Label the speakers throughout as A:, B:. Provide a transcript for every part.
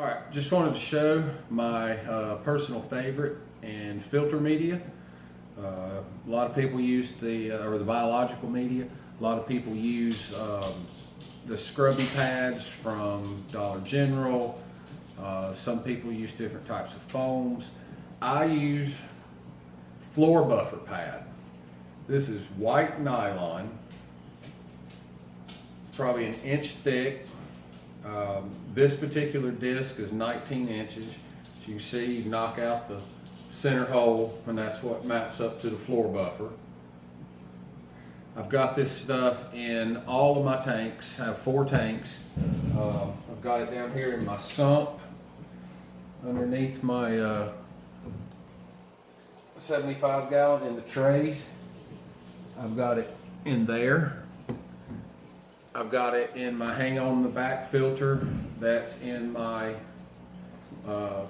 A: Alright, just wanted to show my personal favorite in filter media. A lot of people use the biological media. A lot of people use the scrubby pads from Dollar General. Some people use different types of foams. I use floor buffer pad. This is white nylon, probably an inch thick. This particular disc is 19 inches. As you can see, you knock out the center hole, and that's what maps up to the floor buffer. I've got this stuff in all of my tanks. I have 4 tanks. I've got it down here in my sump, underneath my 75 gallon in the trays. I've got it in there. I've got it in my hang on the back filter that's in my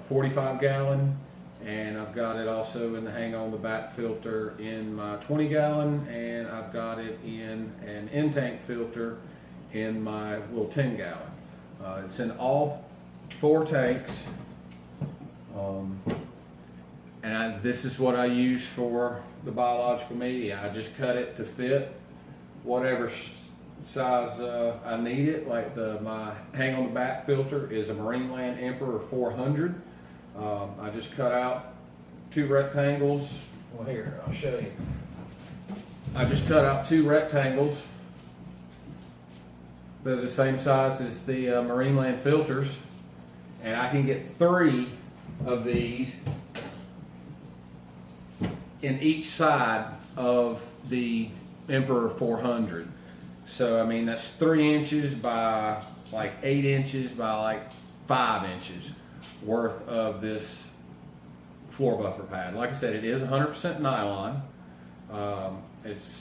A: 45 gallon, and I've got it also in the hang on the back filter in my 20 gallon, and I've got it in an in-tank filter in my little 10 gallon. It's in all 4 tanks, and this is what I use for the biological media. I just cut it to fit whatever size I need it. Like my hang on the back filter is a Marineland Emperor 400. I just cut out 2 rectangles. Well, here, I'll show you. I just cut out 2 rectangles that are the same size as the Marineland filters, and I can get 3 of these in each side of the Emperor 400. So I mean, that's 3 inches by like 8 inches by like 5 inches worth of this floor buffer pad. Like I said, it is 100% nylon.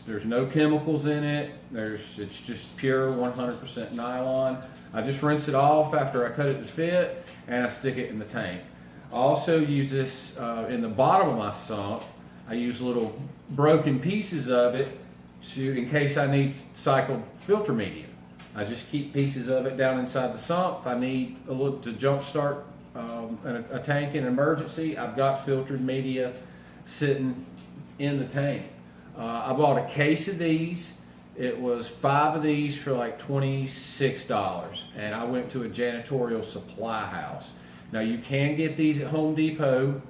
A: There's no chemicals in it. It's just pure 100% nylon. I just rinse it off after I cut it to fit, and I stick it in the tank. I also use this in the bottom of my sump. I use little broken pieces of it in case I need cycled filter media. I just keep pieces of it down inside the sump. If I need a little to jump start a tank in an emergency, I've got filtered media sitting in the tank. I bought a case of these. It was 5 of these for like $26, and I went to a janitorial supply house. Now you can get these at Home Depot,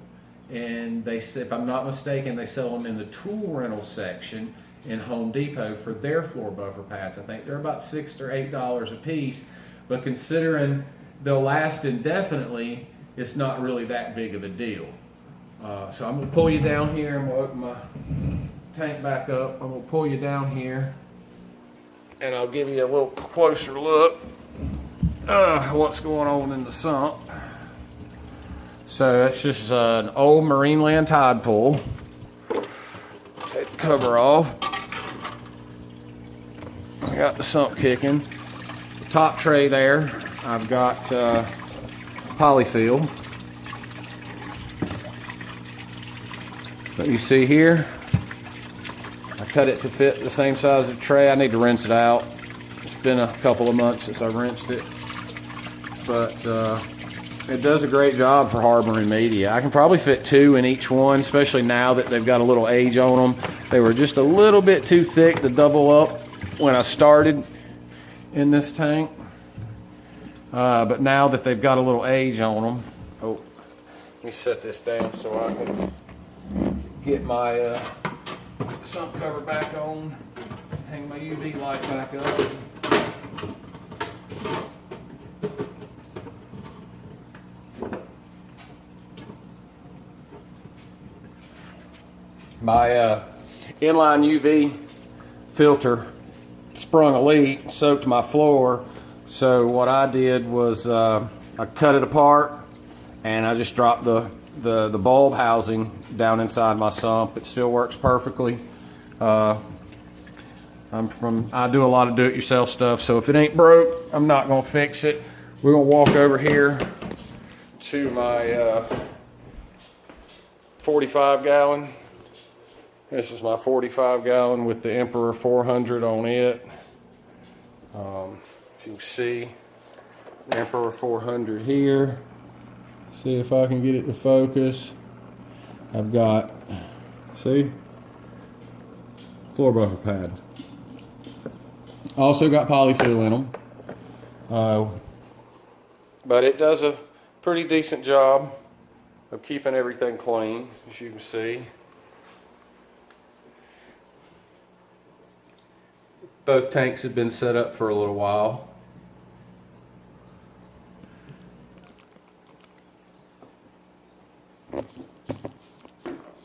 A: and if I'm not mistaken, they sell them in the tool rental section in Home Depot for their floor buffer pads. I think they're about $6 or $8 a piece, but considering they'll last indefinitely, it's not really that big of a deal. So I'm gonna pull you down here, and we'll open my tank back up. I'm gonna pull you down here, and I'll give you a little closer look what's going on in the sump. So that's just an old Marineland Tide Pool. Take the cover off. I got the sump kicking. The top tray there, I've got polyfill. But you see here, I cut it to fit the same size of the tray. I need to rinse it out. It's been a couple of months since I rinsed it. But it does a great job for harboring media. I can probably fit 2 in each one, especially now that they've got a little age on them. They were just a little bit too thick to double up when I started in this tank. But now that they've got a little age on them, let me set this down so I can get my sump cover back on, hang my UV light back up. My inline UV filter sprung a leak, soaked my floor. So what I did was I cut it apart, and I just dropped the bulb housing down inside my sump. It still works perfectly. I do a lot of do-it-yourself stuff, so if it ain't broke, I'm not gonna fix it. We're gonna walk over here to my 45 gallon. This is my 45 gallon with the Emperor 400 on it. As you can see, Emperor 400 here. See if I can get it to focus. I've got, see, floor buffer pad. Also got polyfill in them. But it does a pretty decent job of keeping everything clean, as you can see. Both tanks have been set up for a little while.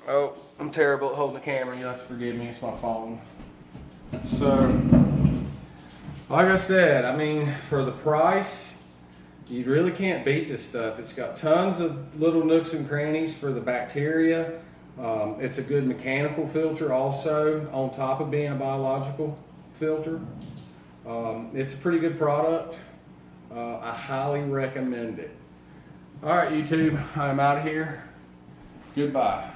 A: Oh, I'm terrible at holding the camera. You'll have to forgive me. It's my phone. So, like I said, I mean, for the price, you really can't beat this stuff. It's got tons of little nooks and crannies for the bacteria. It's a good mechanical filter also, on top of being a biological filter. It's a pretty good product. I highly recommend it. All right, YouTube, I'm out of here. Goodbye.